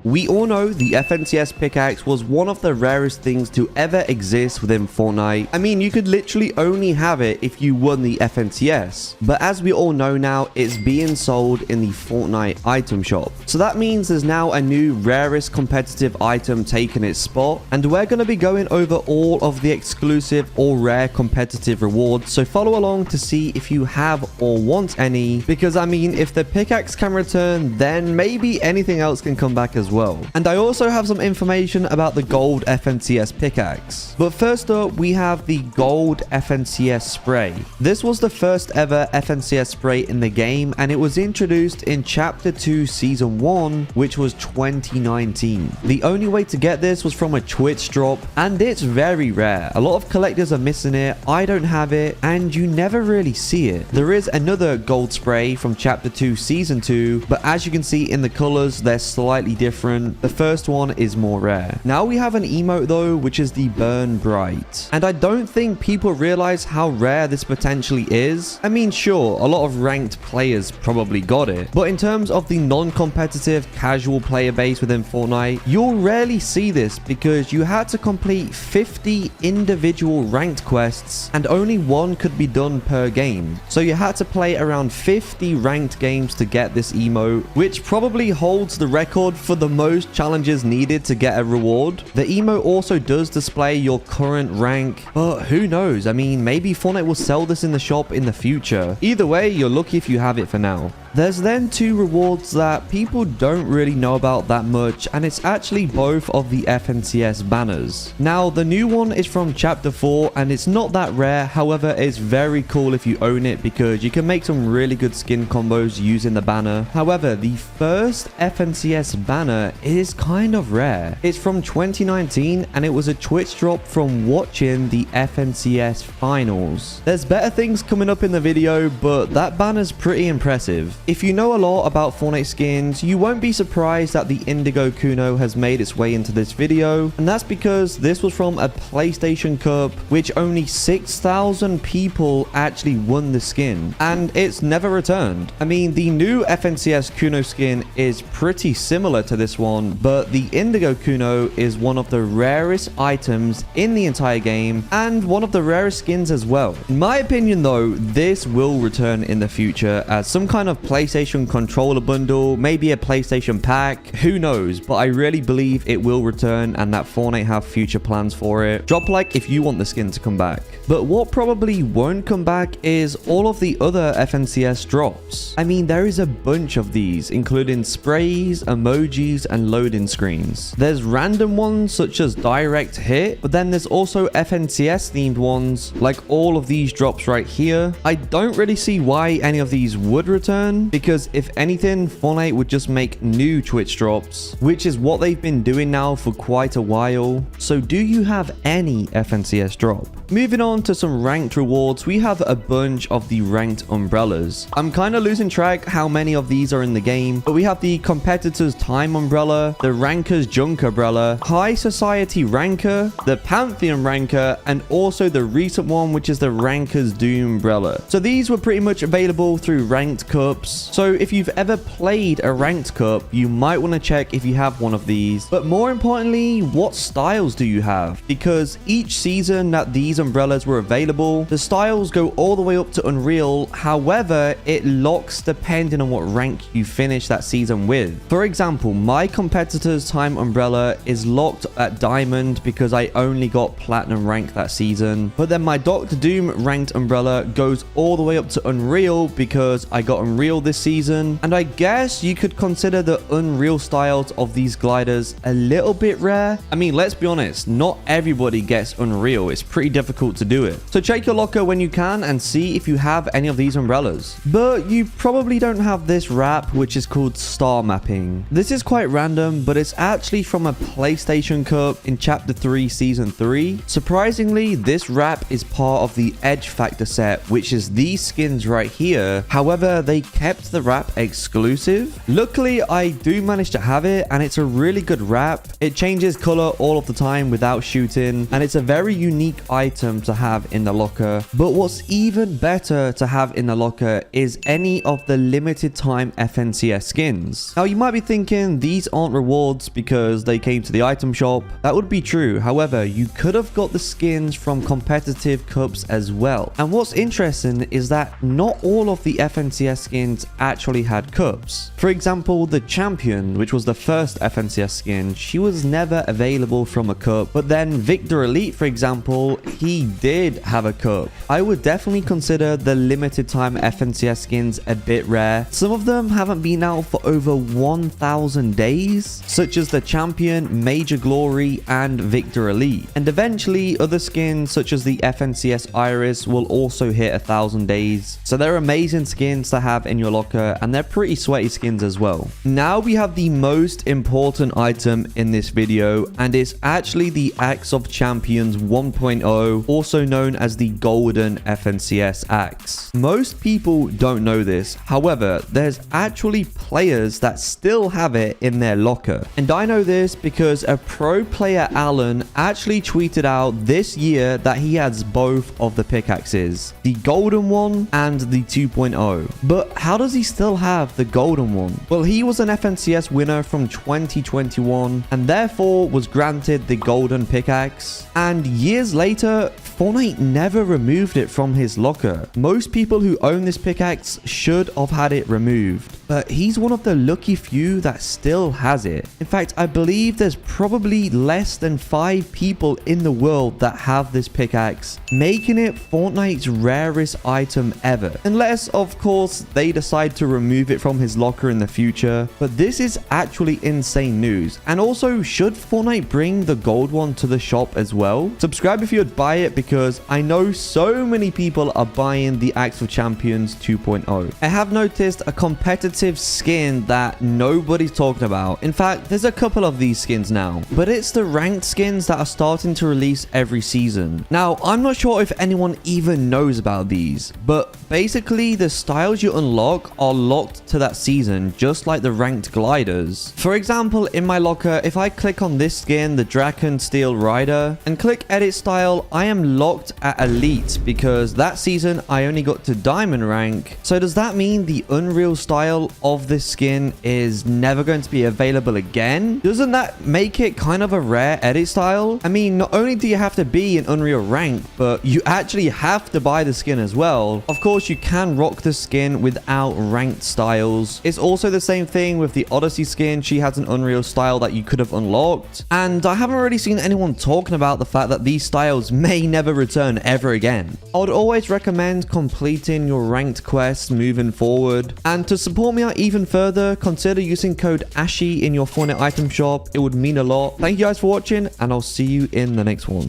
We all know the FNCS pickaxe was one of the rarest things to ever exist within Fortnite. I mean, you could literally only have it if you won the FNCS. But as we all know now, it's being sold in the Fortnite item shop. So that means there's now a new rarest competitive item taking its spot. And we're going to be going over all of the exclusive or rare competitive rewards. So follow along to see if you have or want any. Because I mean, if the pickaxe can return, then maybe anything else can come back as well. And I also have some information about the gold FNCS pickaxe. But first up, we have the gold FNCS spray. This was the first ever FNCS spray in the game, and it was introduced in Chapter 2 Season 1, which was 2019. The only way to get this was from a Twitch drop, and it's very rare. A lot of collectors are missing it, I don't have it, and you never really see it. There is another gold spray from Chapter 2 Season 2, but as you can see in the colors, they're slightly different. The first one is more rare. Now we have an emote though, which is the Burn Bright. And I don't think people realize how rare this potentially is. I mean, sure, a lot of ranked players probably got it. But in terms of the non-competitive casual player base within Fortnite, you'll rarely see this because you had to complete 50 individual ranked quests and only one could be done per game. So you had to play around 50 ranked games to get this emote, which probably holds the record for the most challenges needed to get a reward. The emote also does display your current rank, but who knows? I mean, maybe Fortnite will sell this in the shop in the future. Either way, you're lucky if you have it for now. There's then two rewards that people don't really know about that much, and it's actually both of the FNCS banners. Now, the new one is from Chapter 4, and it's not that rare. However, it's very cool if you own it because you can make some really good skin combos using the banner. However, the first FNCS banner is kind of rare. It's from 2019, and it was a Twitch drop from watching the FNCS finals. There's better things coming up in the video, but that banner's pretty impressive. If you know a lot about Fortnite skins, you won't be surprised that the Indigo Kuno has made its way into this video, and that's because this was from a PlayStation Cup, which only 6,000 people actually won the skin, and it's never returned. I mean, the new FNCS Kuno skin is pretty similar to this one, but the Indigo Kuno is one of the rarest items in the entire game, and one of the rarest skins as well. In my opinion though, this will return in the future as some kind of PlayStation controller bundle, maybe a PlayStation pack, who knows, but I really believe it will return and that Fortnite have future plans for it. Drop a like if you want the skin to come back. But what probably won't come back is all of the other FNCS drops. I mean, there is a bunch of these, including sprays, emojis, and loading screens. There's random ones such as direct hit, but then there's also FNCS themed ones like all of these drops right here. I don't really see why any of these would return, because if anything, Fortnite would just make new Twitch drops, which is what they've been doing now for quite a while. So do you have any FNCS drop? Moving on to some ranked rewards, we have a bunch of the ranked umbrellas. I'm kind of losing track how many of these are in the game, but we have the competitors time umbrella, the rankers junk umbrella, high society ranker, the pantheon ranker, and also the recent one, which is the rankers doom umbrella. So these were pretty much available through ranked cups. So if you've ever played a ranked cup, you might want to check if you have one of these. But more importantly, what styles do you have? Because each season that these umbrellas were available, the styles go all the way up to Unreal. However, it locks depending on what rank you finish that season with. For example, my competitor's time umbrella is locked at Diamond because I only got Platinum rank that season. But then my Dr. Doom ranked umbrella goes all the way up to Unreal because I got Unreal this season. And I guess you could consider the Unreal styles of these gliders a little bit rare. I mean, let's be honest, not everybody gets Unreal. It's pretty difficult to do it. So check your locker when you can and see if you have any of these umbrellas. But you probably don't have this wrap, which is called Star Mapping. This is quite random, but it's actually from a PlayStation Cup in Chapter 3 Season 3. Surprisingly, this wrap is part of the Edge Factor set, which is these skins right here. However, they kept the wrap exclusive. Luckily, I do manage to have it, and it's a really good wrap. It changes color all of the time without shooting, and it's a very unique item item to have in the locker. But what's even better to have in the locker is any of the limited time FNCS skins. Now you might be thinking these aren't rewards because they came to the item shop. That would be true. However, you could have got the skins from competitive cups as well. And what's interesting is that not all of the FNCS skins actually had cups. For example, the champion, which was the first FNCS skin, she was never available from a cup. But then Victor Elite, for example, he did have a cup. I would definitely consider the limited time FNCS skins a bit rare. Some of them haven't been out for over 1,000 days, such as the champion, Major Glory, and Victor Elite. And eventually other skins such as the FNCS Iris will also hit 1,000 days. So they're amazing skins to have in your locker, and they're pretty sweaty skins as well. Now we have the most important item in this video, and it's actually the Axe of Champions 1.0, also known as the Golden FNCS Axe. Most people don't know this. However, there's actually players that still have it in their locker. And I know this because a pro player, Alan, actually tweeted out this year that he has both of the pickaxes, the golden one and the 2.0. But how does he still have the golden one? Well, he was an FNCS winner from 2021 and therefore was granted the golden pickaxe. And years later, Fortnite never removed it from his locker. Most people who own this pickaxe should have had it removed, but he's one of the lucky few that still has it. In fact, I believe there's probably less than 5 people in the world that have this pickaxe, making it Fortnite's rarest item ever. Unless, of course, they decide to remove it from his locker in the future. But this is actually insane news. And also, should Fortnite bring the gold one to the shop as well? Subscribe if you'd buy it, because I know so many people are buying the Axe of Champions 2.0. I have noticed a competitive skin that nobody's talking about. In fact, there's a couple of these skins now, but it's the ranked skins that are starting to release every season. Now, I'm not sure if anyone even knows about these, but basically the styles you unlock are locked to that season, just like the ranked gliders. For example, in my locker, if I click on this skin, the Draken Steel Rider, and click edit style, I am locked at elite because that season I only got to diamond rank. So does that mean the Unreal style of this skin is never going to be available again? Doesn't that make it kind of a rare edit style? I mean, not only do you have to be in Unreal rank, but you actually have to buy the skin as well. Of course, you can rock the skin without ranked styles. It's also the same thing with the Odyssey skin. She has an Unreal style that you could have unlocked. And I haven't really seen anyone talking about the fact that these styles may never return ever again. I would always recommend completing your ranked quests moving forward. And to support me out even further, consider using code ASHI in your Fortnite item shop. It would mean a lot. Thank you guys for watching, and I'll see you in the next one.